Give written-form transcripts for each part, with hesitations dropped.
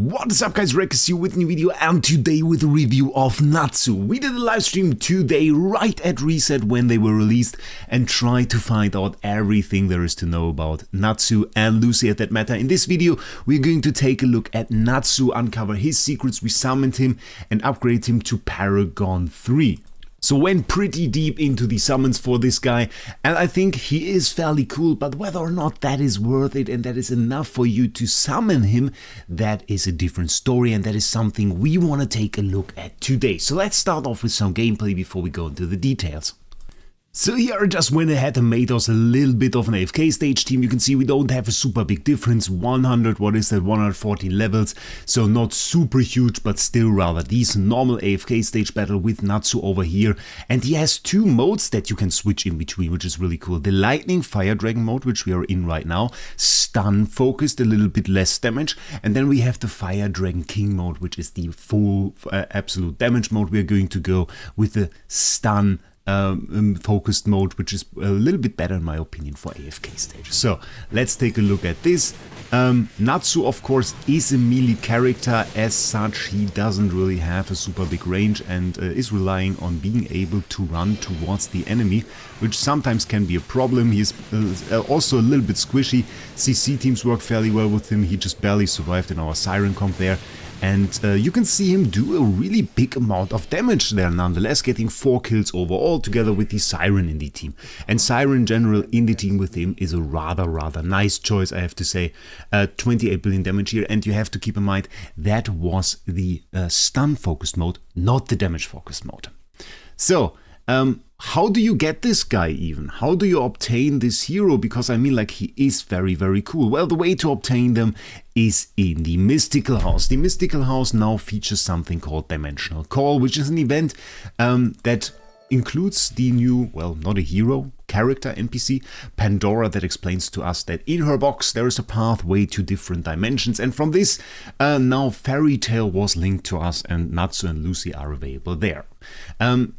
What is up guys, Wraec is here with a new video and today with a review of Natsu. We did a live stream today right at reset when they were released and tried to find out everything there is to know about Natsu and Lucy at that matter. In this video we're going to take a look at Natsu, uncover his secrets, we summoned him and upgrade him to Paragon 3. So went pretty deep into the summons for this guy, and I think he is fairly cool, but whether or not that is worth it and that is enough for you to summon him, that is a different story, and that is something we want to take a look at today. So let's start off with some gameplay before we go into the details. So here I just went ahead and made us a little bit of an AFK stage team. You can see we don't have a super big difference, 114 levels, so not super huge but still rather decent. Normal AFK stage battle with Natsu over here, and he has two modes that you can switch in between, which is really cool. The Lightning Fire Dragon mode, which we are in right now, stun focused, a little bit less damage, and then we have the Fire Dragon King mode, which is the full absolute damage mode. We are going to go with the stun focused mode, which is a little bit better in my opinion for AFK stage. So let's take a look at this. Natsu of course is a melee character. As such he doesn't really have a super big range and is relying on being able to run towards the enemy, which sometimes can be a problem. He's also a little bit squishy. CC teams work fairly well with him. He just barely survived in our Siren comp there. And you can see him do a really big amount of damage there nonetheless, getting 4 kills overall together with the Siren in the team. And Siren in general in the team with him is a rather nice choice, I have to say. 28 billion damage here, and you have to keep in mind that was the stun focused mode, not the damage focused mode. So how do you get this guy even? How do you obtain this hero? Because I mean, like, he is very cool. Well, the way to obtain them is in the Mystical House. The Mystical House now features something called Dimensional Call, which is an event that includes the new, well, not a hero, character NPC, Pandora, that explains to us that in her box there is a pathway to different dimensions, and from this now Fairy Tale was linked to us and Natsu and Lucy are available there.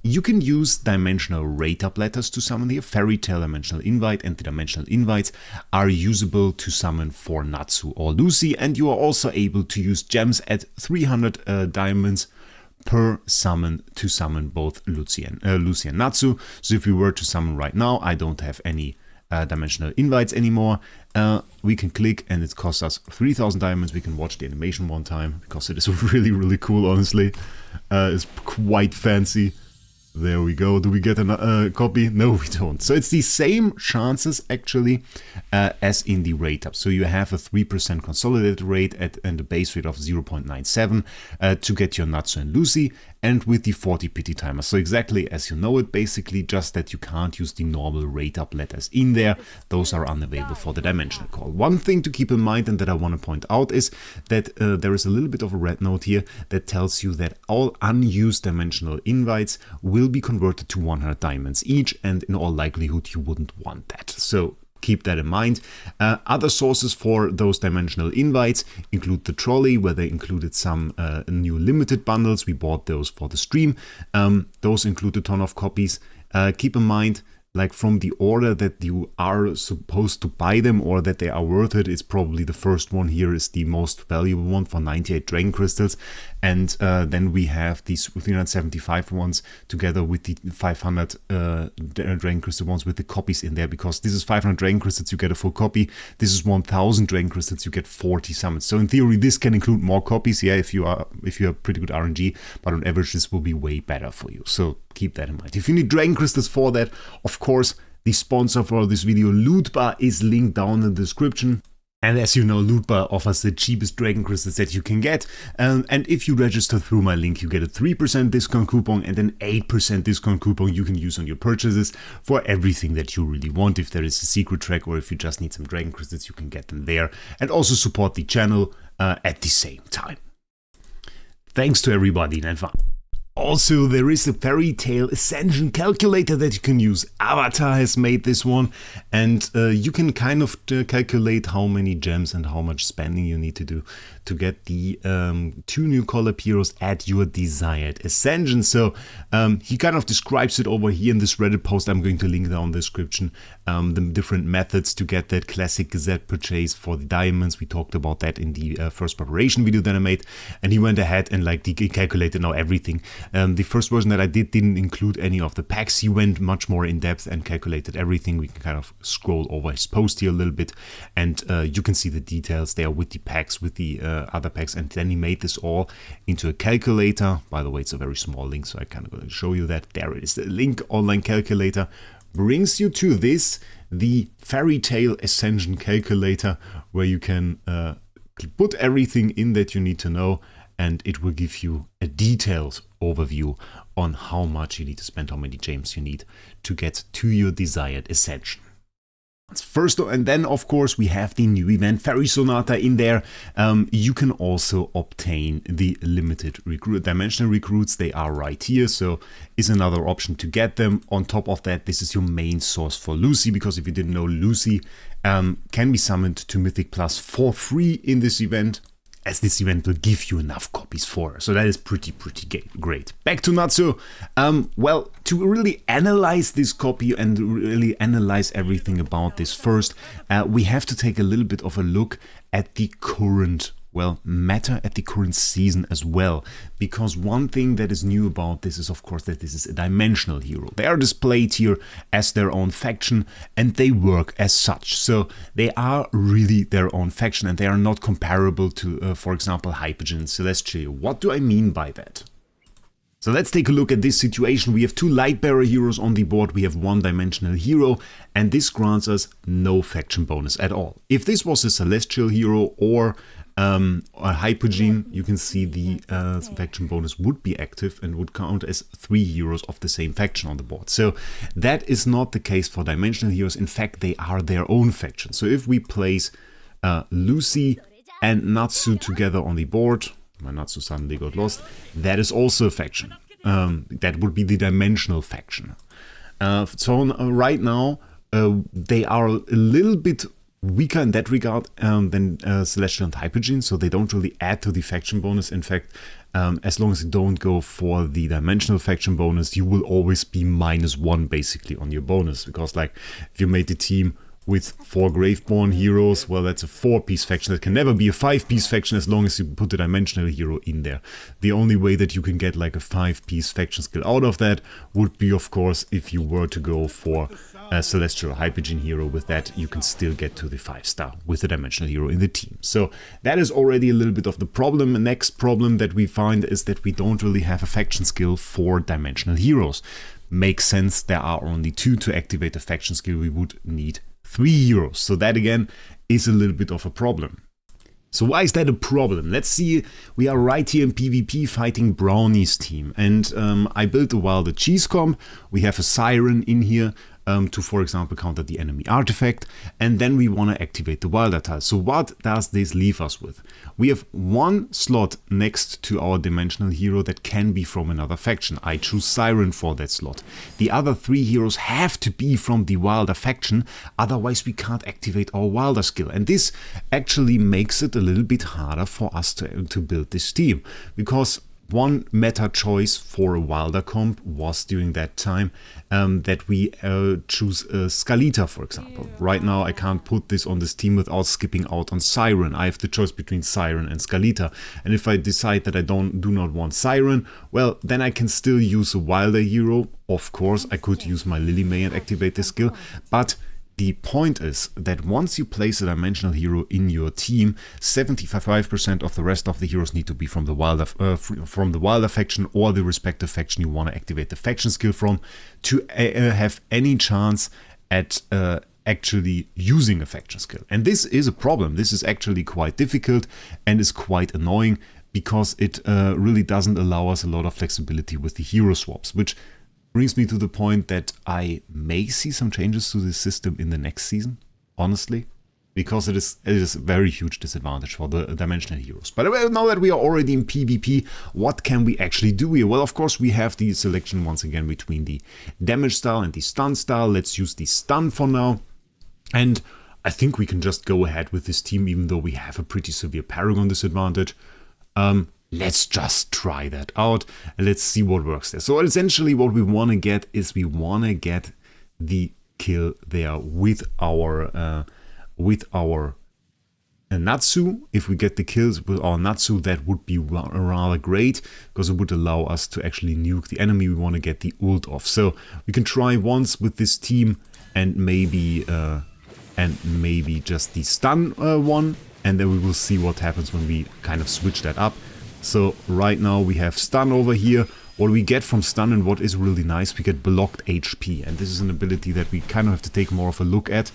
You can use dimensional rate-up letters to summon here. Fairy Tale Dimensional Invite and the Dimensional Invites are usable to summon for Natsu or Lucy, and you are also able to use gems at 300 diamonds per summon to summon both Lucy and Natsu. So if we were to summon right now, I don't have any dimensional invites anymore. We can click and it costs us 3000 diamonds. We can watch the animation one time because it is really cool, honestly. It's quite fancy. There we go. Do we get a copy? No, we don't. So it's the same chances actually as in the rate up. So you have a 3% consolidated rate and a base rate of 0.97 to get your Natsu and Lucy, and with the 40 pity timer. So exactly as you know it, basically, just that you can't use the normal rate up letters in there. Those are unavailable for the Dimensional Call. One thing to keep in mind and that I want to point out is that there is a little bit of a red note here that tells you that all unused dimensional invites will be converted to 100 diamonds each, and in all likelihood you wouldn't want that. So keep that in mind. Other sources for those dimensional invites include the trolley, where they included some new limited bundles. We bought those for the stream. Those include a ton of copies. Keep in mind, like, from the order that you are supposed to buy them or that they are worth it, it's probably the first one here is the most valuable one for 98 Dragon Crystals. And then we have these 375 ones together with the 500 Dragon Crystal ones with the copies in there, because this is 500 Dragon Crystals, you get a full copy. This is 1000 Dragon Crystals, you get 40 summons. So in theory, this can include more copies, yeah, if you have pretty good RNG, but on average, this will be way better for you. So keep that in mind. If you need Dragon Crystals for that, of course, the sponsor for this video, Lootbar, is linked down in the description. And as you know, Lootbar offers the cheapest Dragon Crystals that you can get. And if you register through my link, you get a 3% discount coupon and an 8% discount coupon you can use on your purchases for everything that you really want. If there is a secret track or if you just need some Dragon Crystals, you can get them there. And also support the channel at the same time. Thanks to everybody in advance. Also, there is a Fairy Tale Ascension calculator that you can use. Avatar has made this one, and you can kind of calculate how many gems and how much spending you need to do to get the 2 new collab heroes at your desired Ascension. So he kind of describes it over here in this Reddit post. I'm going to link down in the description, the different methods to get that classic Gazette purchase for the diamonds. We talked about that in the first preparation video that I made, and he went ahead and like calculated now everything. The first version that I didn't include any of the packs. He went much more in depth and calculated everything. We can kind of scroll over his post here a little bit, and you can see the details there with the packs, with the other packs, and then he made this all into a calculator. By the way, it's a very small link, so I kind of going to show you that. There it is. The link online calculator brings you to this, the Fairy Tale Ascension calculator, where you can put everything in that you need to know, and it will give you a detailed overview on how much you need to spend, how many gems you need to get to your desired Ascension. First, and then of course we have the new event Fairy Sonata in there. You can also obtain the limited dimensional recruits. They are right here, so is another option to get them. On top of that, this is your main source for Lucy, because if you didn't know, Lucy can be summoned to Mythic Plus for free in this event, as this event will give you enough copies for her. So that is pretty great. Back to Natsu. Well, to really analyze this copy and really analyze everything about this first, we have to take a little bit of a look at the current, well, meta at the current season as well, because one thing that is new about this is of course that this is a dimensional hero. They are displayed here as their own faction, and they work as such. So they are really their own faction, and they are not comparable to, for example, Hypogean, Celestial. What do I mean by that? So let's take a look at this situation. We have 2 Lightbearer heroes on the board, we have 1 dimensional hero, and this grants us no faction bonus at all. If this was a Celestial hero or a Hypogean, you can see the faction bonus would be active and would count as 3 heroes of the same faction on the board. So that is not the case for dimensional heroes. In fact, they are their own faction. So if we place Lucy and Natsu together on the board, my Natsu suddenly got lost, that is also a faction. That would be the dimensional faction. So right now they are a little bit weaker in that regard than Celestial and Hypogean, so they don't really add to the faction bonus. In fact, as long as you don't go for the dimensional faction bonus, you will always be -1 basically on your bonus, because like if you made the team with 4 Graveborn heroes, well, that's a 4-piece faction. That can never be a 5-piece faction as long as you put a dimensional hero in there. The only way that you can get like a 5-piece faction skill out of that would be, of course, if you were to go for a Celestial Hypogean hero. With that, you can still get to the 5-star with a dimensional hero in the team. So that is already a little bit of the problem. The next problem that we find is that we don't really have a faction skill for dimensional heroes. Makes sense, there are only 2 to activate a faction skill. We would need 3 heroes. So that again is a little bit of a problem. So why is that a problem? Let's see, we are right here in PvP fighting Brownie's team, and I built a Wilder Cheese comp. We have a Siren in here to, for example, counter the enemy artifact, and then we want to activate the Wilder tile. So what does this leave us with? We have 1 slot next to our dimensional hero that can be from another faction. I choose Siren for that slot. The other 3 heroes have to be from the Wilder faction, otherwise we can't activate our Wilder skill. And this actually makes it a little bit harder for us to build this team, because one meta choice for a Wilder comp was during that time that we choose Scalita, for example. Right now I can't put this on this team without skipping out on Siren. I have the choice between Siren and Scalita, and if I decide that I do not want Siren, well, then I can still use a Wilder hero. Of course, I could use my Lily May and activate the skill, but the point is that once you place a dimensional hero in your team, 75% of the rest of the heroes need to be from the Wilder faction or the respective faction you want to activate the faction skill from to have any chance at actually using a faction skill. And this is a problem. This is actually quite difficult and is quite annoying, because it really doesn't allow us a lot of flexibility with the hero swaps, which brings me to the point that I may see some changes to this system in the next season, honestly, because it is a very huge disadvantage for the dimensional heroes. But now that we are already in PvP, what can we actually do here? Well, of course, we have the selection once again between the damage style and the stun style. Let's use the stun for now. And I think we can just go ahead with this team, even though we have a pretty severe Paragon disadvantage. Let's just try that out and let's see what works there. So essentially what we want to get is we want to get the kill there with our Natsu. If we get the kills with our Natsu, that would be rather great, because it would allow us to actually nuke the enemy we want to get the ult off. So we can try once with this team and maybe just the stun one, and then we will see what happens when we kind of switch that up. So right now we have stun over here. What we get from stun and what is really nice, we get blocked HP, and this is an ability that we kind of have to take more of a look at,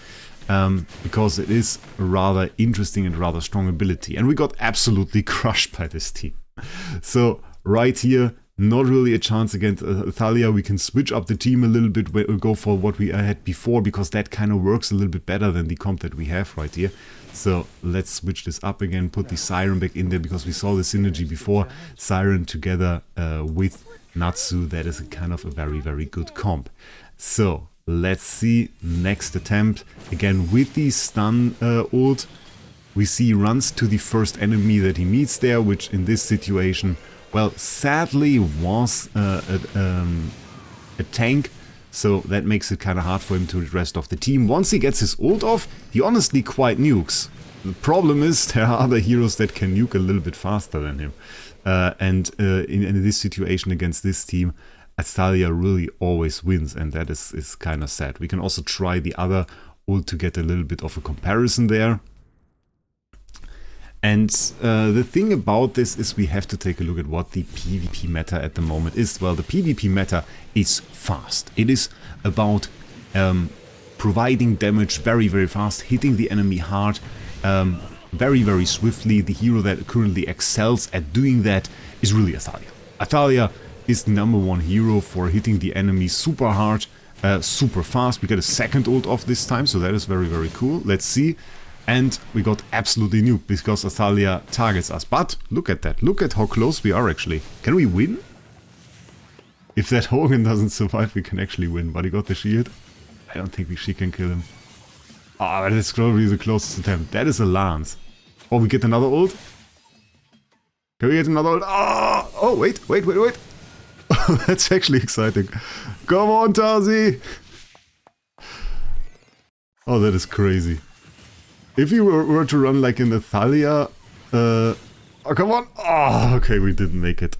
because it is a rather interesting and rather strong ability. And we got absolutely crushed by this team. So right here, not really a chance against Athalia. We can switch up the team a little bit, go for what we had before, because that kind of works a little bit better than the comp that we have right here. So let's switch this up again, put the Siren back in there, because we saw the synergy before. Siren together with Natsu, that is a kind of a very, very good comp. So let's see, next attempt, again with the stun ult. We see he runs to the first enemy that he meets there, which in this situation, well, sadly was a tank. So that makes it kind of hard for him to the rest of the team. Once he gets his ult off, he honestly quite nukes. The problem is there are other heroes that can nuke a little bit faster than him. In this situation against this team, Athalia really always wins, and that is kind of sad. We can also try the other ult to get a little bit of a comparison there. And the thing about this is we have to take a look at what the PvP meta at the moment is. Well, the PvP meta is fast. It is about providing damage very, very fast, hitting the enemy hard, very, very swiftly. The hero that currently excels at doing that is really Athalia. Athalia is the #1 hero for hitting the enemy super hard, super fast. We get a second ult off this time, so that is very, very cool. Let's see. And we got absolutely nuked because Athalia targets us. But look at that. Look at how close we are actually. Can we win? If that Hogan doesn't survive, we can actually win. But he got the shield. I don't think she can kill him. Ah, oh, that's probably the closest attempt. That is a lance. Oh, we get another ult? Can we get another ult? Oh, wait. That's actually exciting. Come on, Tazi! Oh, that is crazy. If you were to run like in Athalia... oh, come on! Oh, okay, we didn't make it.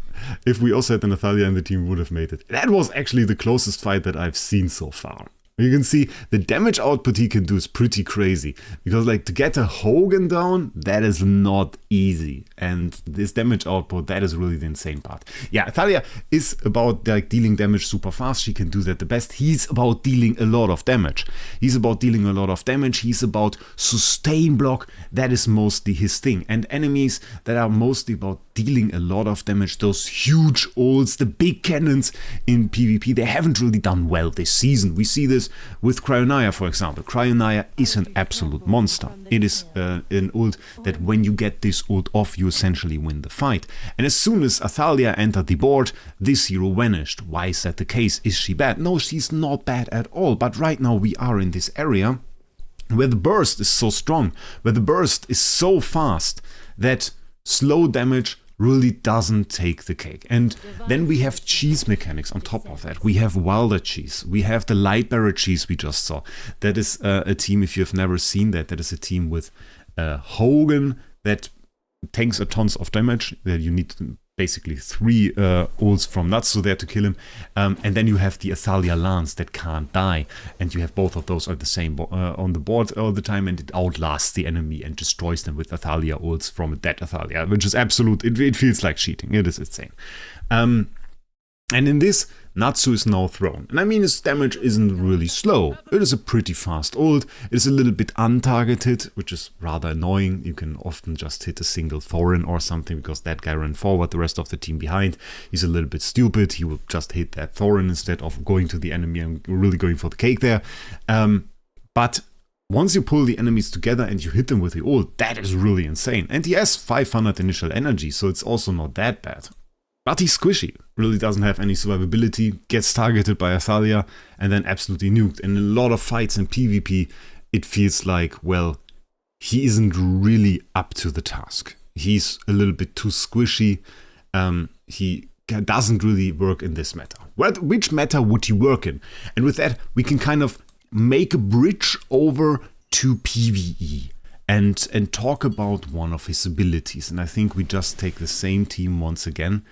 If we also had an Athalia in the team, we would have made it. That was actually the closest fight that I've seen so far. You can see the damage output he can do is pretty crazy. Because like to get a Hogan down, that is not easy. And this damage output, that is really the insane part. Yeah, Athalia is about like dealing damage super fast. She can do that the best. He's about dealing a lot of damage. He's about about sustain block. That is mostly his thing. And enemies that are mostly about dealing a lot of damage, those huge ults, the big cannons in PvP, they haven't really done well this season. We see this with Cryonaya, for example. Cryonaya is an absolute monster. It is an ult that when you get this ult off, you essentially win the fight. And as soon as Athalia entered the board, this hero vanished. Why is that the case? Is she bad? No, she's not bad at all. But right now we are in this area where the burst is so strong, where the burst is so fast that slow damage really doesn't take the cake. And then we have cheese mechanics on top of that. We have Wilder cheese. We have the Lightbearer cheese we just saw. That is a team, if you have never seen that, that is a team with Hogan that tanks a tons of damage. That you need basically 3 ults from Natsu there to kill him. And then you have the Athalia Lance that can't die. And you have both of those at the same on the board all the time, and it outlasts the enemy and destroys them with Athalia ults from a dead Athalia, which is absolute, it feels like cheating. It is insane. And in this, Natsu is now thrown. And I mean, his damage isn't really slow. It is a pretty fast ult. It is a little bit untargeted, which is rather annoying. You can often just hit a single Thorin or something because that guy ran forward, the rest of the team behind. He's a little bit stupid. He will just hit that Thorin instead of going to the enemy and really going for the cake there. But once you pull the enemies together and you hit them with the ult, that is really insane. And he has 500 initial energy, so it's also not that bad. But he's squishy, really doesn't have any survivability, gets targeted by Athalia and then absolutely nuked. And in a lot of fights in PvP, it feels like, well, he isn't really up to the task. He's a little bit too squishy. He doesn't really work in this meta. Which meta would he work in? And with that, we can kind of make a bridge over to PvE and talk about one of his abilities. And I think we just take the same team once again.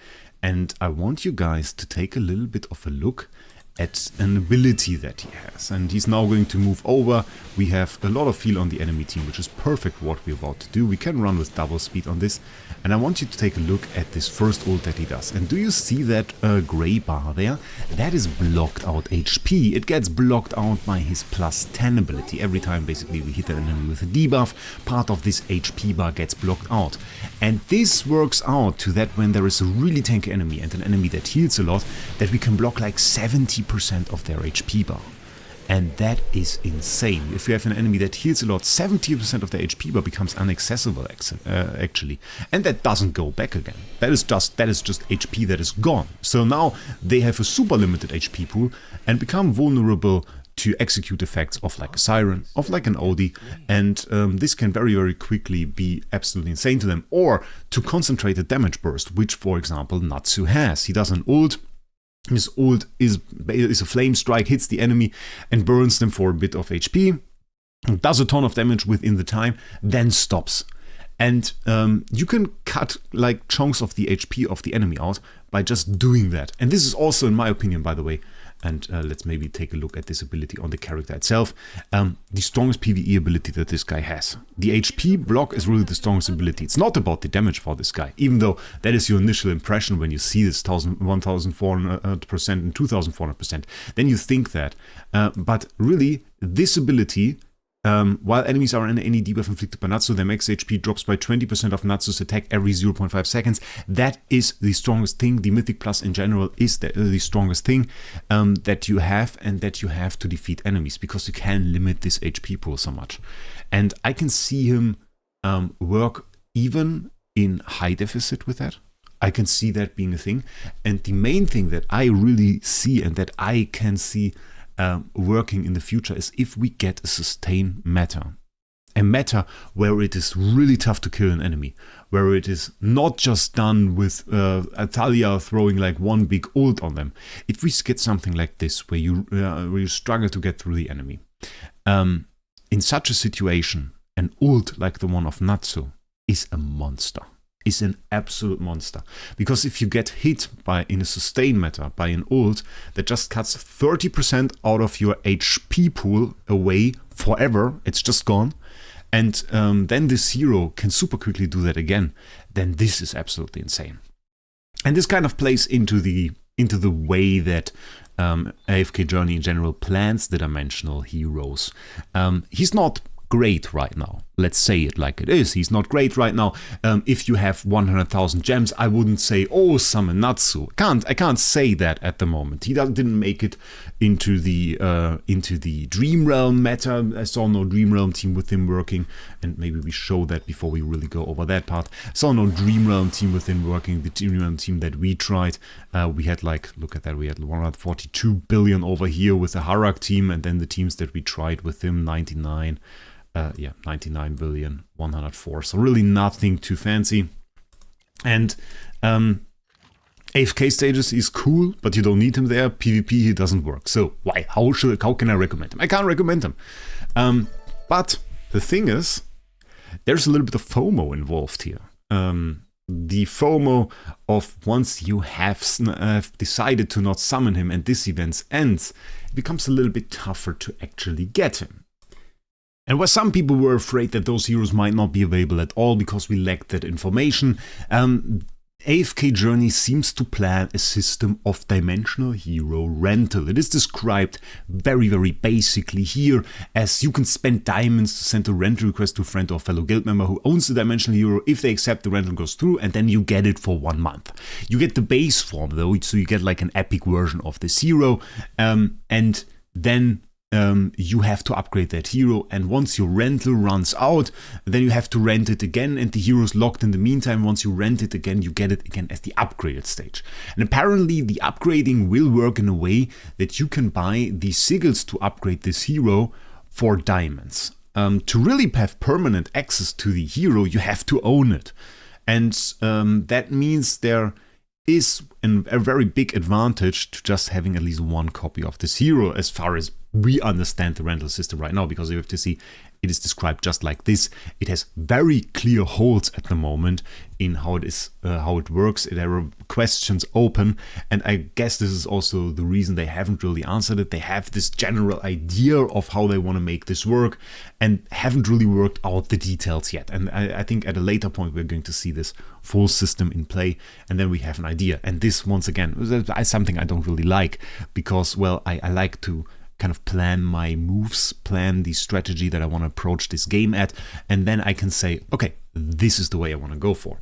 And I want you guys to take a little bit of a look at an ability that he has. And he's now going to move over. We have a lot of feel on the enemy team, which is perfect what we're about to do. We can run with double speed on this. And I want you to take a look at this first ult that he does. And do you see that gray bar there? That is blocked out HP. It gets blocked out by his +10 ability. Every time basically we hit an enemy with a debuff, part of this HP bar gets blocked out. And this works out to that when there is a really tanky enemy and an enemy that heals a lot, that we can block like 70% of their HP bar. And that is insane. If you have an enemy that heals a lot, 70% of their HP bar becomes inaccessible actually. And that doesn't go back again. That is just HP that is gone. So now they have a super limited HP pool and become vulnerable to execute effects of like a Siren, of like an Odie, and this can very, very quickly be absolutely insane to them. Or to concentrate a damage burst, which for example Natsu has. He does an ult. His ult is a flame strike, hits the enemy and burns them for a bit of HP, does a ton of damage within the time, then stops. And you can cut like chunks of the HP of the enemy out by just doing that. And this is also, in my opinion, by the way, and let's maybe take a look at this ability on the character itself, the strongest PvE ability that this guy has. The HP block is really the strongest ability. It's not about the damage for this guy, even though that is your initial impression when you see this 1400% and 2400%. Then you think that. But really, this ability, while enemies are in any debuff inflicted by Natsu, their max HP drops by 20% of Natsu's attack every 0.5 seconds. That is the strongest thing. The Mythic Plus in general is the strongest thing that you have and that you have to defeat enemies, because you can limit this HP pool so much. And I can see him work even in high deficit with that. I can see that being a thing. And the main thing that I really see and that I can see working in the future is if we get a sustain meta. A meta where it is really tough to kill an enemy, where it is not just done with Atalia throwing like one big ult on them. If we get something like this, where you struggle to get through the enemy, in such a situation, an ult like the one of Natsu is a monster. Is an absolute monster. Because if you get hit in a sustain meta by an ult that just cuts 30% out of your HP pool away forever, it's just gone, and then this hero can super quickly do that again, then this is absolutely insane. And this kind of plays into the way that AFK Journey in general plans the dimensional heroes. He's not great right now. Let's say it like it is. He's not great right now. If you have 100,000 gems, I wouldn't say, oh, summon Natsu. I can't say that at the moment. He didn't make it into the Dream Realm meta. I saw no Dream Realm team with him working, and maybe we show that before we really go over that part. Saw no Dream Realm team with him working. The Dream Realm team that we tried, we had like, look at that, we had 142 billion over here with the Harak team, and then the teams that we tried with him, 99 billion, 104. So really nothing too fancy. And AFK stages is cool, but you don't need him there. PvP, he doesn't work. So why? How can I recommend him? I can't recommend him. But the thing is, there's a little bit of FOMO involved here. The FOMO of once you have decided to not summon him and this event ends, it becomes a little bit tougher to actually get him. And where some people were afraid that those heroes might not be available at all because we lacked that information, AFK Journey seems to plan a system of dimensional hero rental. It is described very, very basically here as you can spend diamonds to send a rental request to a friend or fellow guild member who owns the dimensional hero. If they accept, the rental goes through and then you get it for 1 month. You get the base form though, so you get like an epic version of this hero, and then you have to upgrade that hero, and once your rental runs out, then you have to rent it again, and the hero is locked in the meantime. Once you rent it again, you get it again as the upgraded stage. And apparently the upgrading will work in a way that you can buy the sigils to upgrade this hero 4 diamonds. To really have permanent access to the hero, you have to own it. And that means there is a very big advantage to just having at least 1 copy of this hero, as far as we understand the rental system right now, because you have to see it is described just like this. It has very clear holes at the moment in how it is, how it works. There are questions open, and I guess this is also the reason they haven't really answered it. They have this general idea of how they want to make this work and haven't really worked out the details yet. And I think at a later point we're going to see this full system in play, and then we have an idea. And this, once again, is something I don't really like, because, well, I like to kind of plan my moves, plan the strategy that I want to approach this game at, and then I can say, okay, this is the way I want to go for.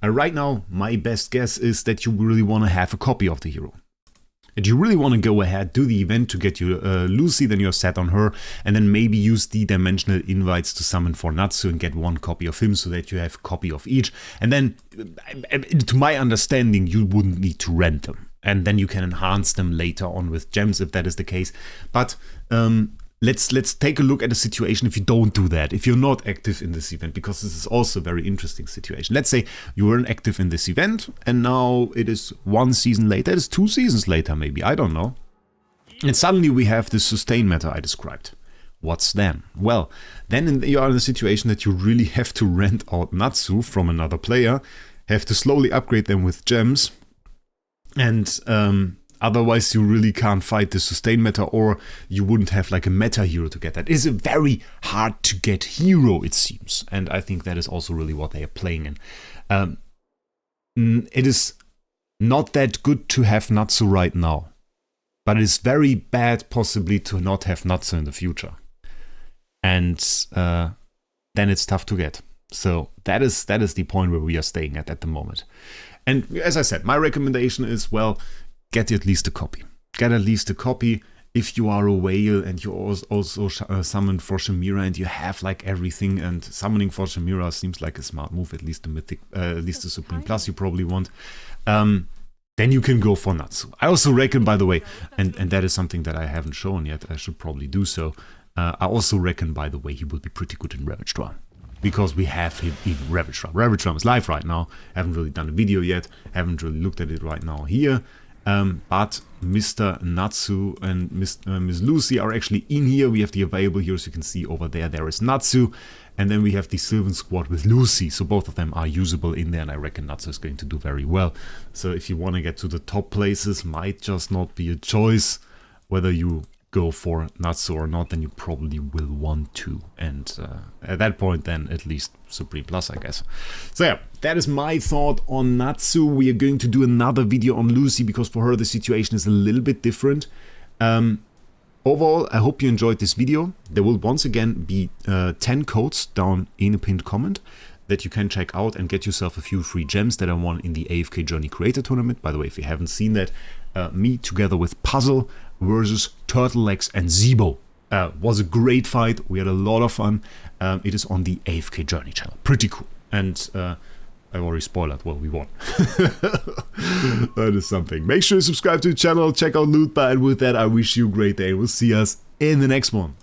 Right now, my best guess is that you really want to have a copy of the hero. And you really want to go ahead, do the event to get you Lucy, then you're set on her, and then maybe use the dimensional invites to summon for Natsu and get 1 copy of him so that you have a copy of each. And then, to my understanding, you wouldn't need to rent them. And then you can enhance them later on with gems if that is the case. But let's take a look at a situation if you don't do that, if you're not active in this event, because this is also a very interesting situation. Let's say you weren't active in this event, and now it is 1 season later, it is 2 seasons later maybe, I don't know. And suddenly we have this sustain matter I described. What's then? Well, then you are in a situation that you really have to rent out Natsu from another player, have to slowly upgrade them with gems, and otherwise you really can't fight the sustain meta, or you wouldn't have like a meta hero to get that. It is a very hard to get hero, it seems, and I think that is also really what they are playing in. It is not that good to have Natsu right now, but it is very bad possibly to not have Natsu in the future, and then it's tough to get. So that is the point where we are staying at the moment. And as I said, my recommendation is, well, get at least a copy. Get at least a copy. If you are a whale and you also summon for Shamira and you have like everything, and summoning for Shamira seems like a smart move, at least the Mythic, at least the Supreme Plus you probably want, then you can go for Natsu. I also reckon, by the way, and that is something that I haven't shown yet, I should probably do so, I also reckon, by the way, he will be pretty good in Ravage Drum. Because we have him in Ravage Drum. Ravage Drum is live right now. Haven't really done a video yet. Haven't really looked at it right now here. But Mr. Natsu and Miss Lucy are actually in here. We have the available heroes. You can see over there. There is Natsu. And then we have the Sylvan Squad with Lucy. So both of them are usable in there. And I reckon Natsu is going to do very well. So if you want to get to the top places, might just not be a choice. Whether you go for Natsu or not, then you probably will want to, and at that point then at least Supreme Plus, I guess. So yeah, that is my thought on Natsu. We are going to do another video on Lucy, because for her the situation is a little bit different. Overall, I hope you enjoyed this video. There will once again be 10 codes down in a pinned comment that you can check out and get yourself a few free gems that I won in the AFK Journey Creator Tournament. By the way, if you haven't seen that, me together with Puzzle versus Turtlelegs and Zebo was a great fight. We had a lot of fun. It is on the AFK Journey channel. Pretty cool. And I already spoiled, well, we won. That is something. Make sure you subscribe to the channel, check out Lootbar, and with that I wish you a great day. We'll see us in the next one.